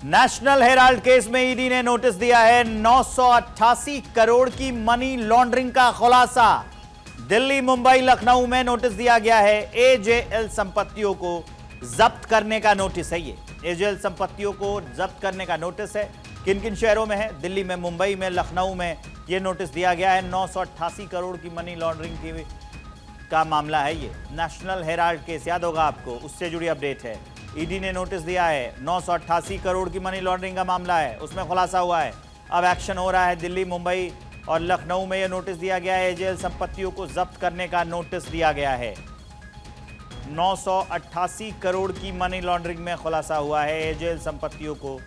National Herald case में ED ने notice दिया है। 988 करोड़ की मनी लॉन्ड्रिंग का खुलासा। दिल्ली, मुंबई, लखनऊ में नोटिस दिया गया है। एजेएल संपत्तियों को जब्त करने का नोटिस है। ये एजेएल संपत्तियों को जब्त करने का नोटिस है। किन किन शहरों में है? दिल्ली में, मुंबई में, लखनऊ में यह नोटिस दिया गया है। 988 करोड़ की मनी लॉन्ड्रिंग का मामला है। ये नेशनल हेराल्ड केस याद होगा आपको, उससे जुड़ी अपडेट है। ईडी ने नोटिस दिया है। 988 करोड़ की मनी लॉन्ड्रिंग का मामला है, उसमें खुलासा हुआ है। अब एक्शन हो रहा है। दिल्ली, मुंबई और लखनऊ में यह नोटिस दिया गया है। एजेएल संपत्तियों को जब्त करने का नोटिस दिया गया है। 988 करोड़ की मनी लॉन्ड्रिंग में खुलासा हुआ है। एजेएल संपत्तियों को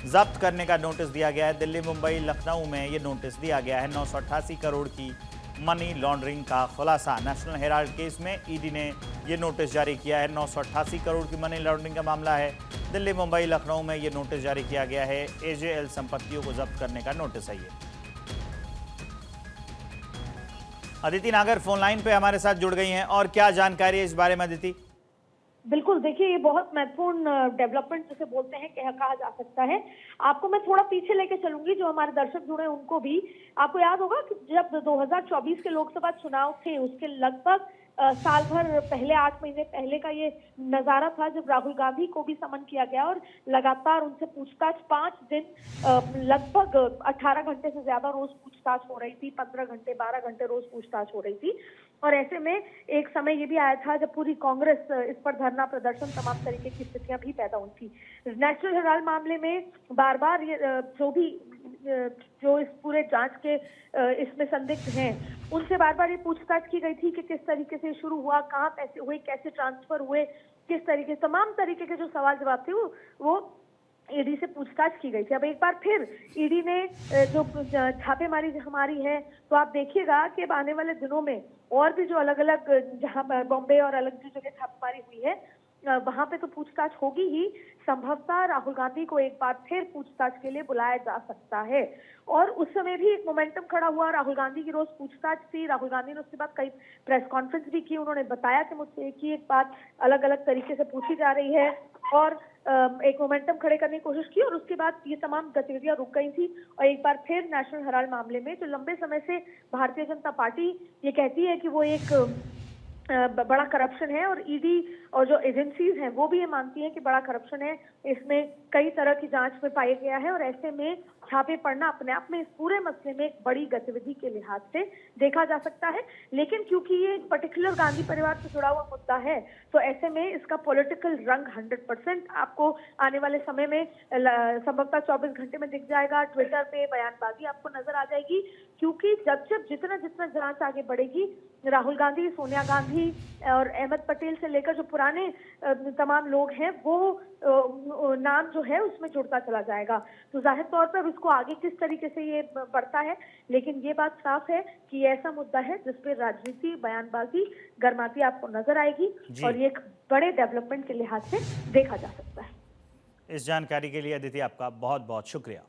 जब्त करने का नोटिस दिया गया है। दिल्ली, मुंबई, लखनऊ में यह नोटिस दिया गया है। 988 करोड़ की मनी लॉन्ड्रिंग का खुलासा। नेशनल हेराल्ड केस में ईडी ने यह नोटिस जारी किया है। 988 करोड़ की मनी लॉन्ड्रिंग का मामला है। दिल्ली, मुंबई, लखनऊ में यह नोटिस जारी किया गया है। एजेएल संपत्तियों को जब्त करने का नोटिस है ये। अदिति नागर फोन लाइन पे हमारे साथ जुड़ गई हैं, और क्या जानकारी है इस बारे में अदिति? बिल्कुल, देखिए ये बहुत महत्वपूर्ण डेवलपमेंट जिसे बोलते हैं कहा जा सकता है। आपको मैं थोड़ा पीछे लेके चलूंगी, जो हमारे दर्शक जुड़े उनको भी। आपको याद होगा कि जब 2024 के लोकसभा चुनाव थे, उसके लगभग साल भर पहले, 8 महीने पहले का ये नजारा था, जब राहुल गांधी को भी समन किया गया और लगातार उनसे पूछताछ 5 दिन, लगभग 18 घंटे से ज्यादा रोज पूछताछ हो रही थी। 15 घंटे, 12 घंटे रोज पूछताछ हो रही थी। और ऐसे में एक समय ये भी आया था जब पूरी कांग्रेस इस पर धरना प्रदर्शन, तमाम तरीके की स्थितियां भी पैदा हुई थी। नेशनल हेराल्ड मामले में बार बार ये जो इस पूरे जांच के इसमें संदिग्ध हैं, उनसे बार बार ये पूछताछ की गई थी कि किस तरीके से शुरू हुआ, कहाँ पैसे हुए, कैसे ट्रांसफर हुए, किस तरीके, तमाम तरीके के जो सवाल जवाब थे वो ईडी से पूछताछ की गई थी। अब एक बार फिर ईडी ने जो छापेमारी हमारी है, तो आप देखिएगा कि आने वाले दिनों में और भी जो अलग अलग, जहां बॉम्बे और अलग जो जगह छापेमारी हुई है, वहां पे तो पूछताछ होगी ही। संभवतः राहुल गांधी को एक बार फिर पूछताछ के लिए बुलाया जा सकता है। और उस समय भी एक मोमेंटम खड़ा हुआ। राहुल गांधी की रोज पूछताछ थी। राहुल गांधी ने उसके बाद कई प्रेस कॉन्फ्रेंस भी की। उन्होंने बताया कि मुझसे एक बात अलग अलग तरीके से पूछी जा रही है, और एक मोमेंटम खड़े करने की कोशिश की, और उसके बाद ये तमाम गतिविधियां रुक गई थी। और एक बार फिर नेशनल हेराल्ड मामले में, जो लंबे समय से भारतीय जनता पार्टी ये कहती है कि वो एक बड़ा करप्शन है, और ईडी और जो एजेंसीज हैं वो भी ये मानती हैं कि बड़ा करप्शन है, इसमें कई तरह की जांच में पाया गया है। और ऐसे में छापे पड़ना अपने आप में इस पूरे मसले में एक बड़ी गतिविधि के लिहाज से देखा जा सकता है। लेकिन क्योंकि ये पर्टिकुलर गांधी परिवार से जुड़ा हुआ मुद्दा है, तो ऐसे में इसका पॉलिटिकल रंग 100% आपको आने वाले समय में संभवतः 24 घंटे में दिख जाएगा। ट्विटर पे बयानबाजी आपको नजर आ जाएगी, क्योंकि जब जितना जांच आगे बढ़ेगी, राहुल गांधी, सोनिया गांधी और अहमद पटेल से लेकर जो पुराने तमाम लोग हैं, वो नाम जो है उसमें जुड़ता चला जाएगा। तो जाहिर तौर पर इसको आगे किस तरीके से ये बढ़ता है, लेकिन ये बात साफ है कि ये ऐसा मुद्दा है जिसपे राजनीति, बयानबाजी गर्माती आपको नजर आएगी, और ये एक बड़े डेवलपमेंट के लिहाज से देखा जा सकता है। इस जानकारी के लिए अदिति आपका बहुत बहुत शुक्रिया।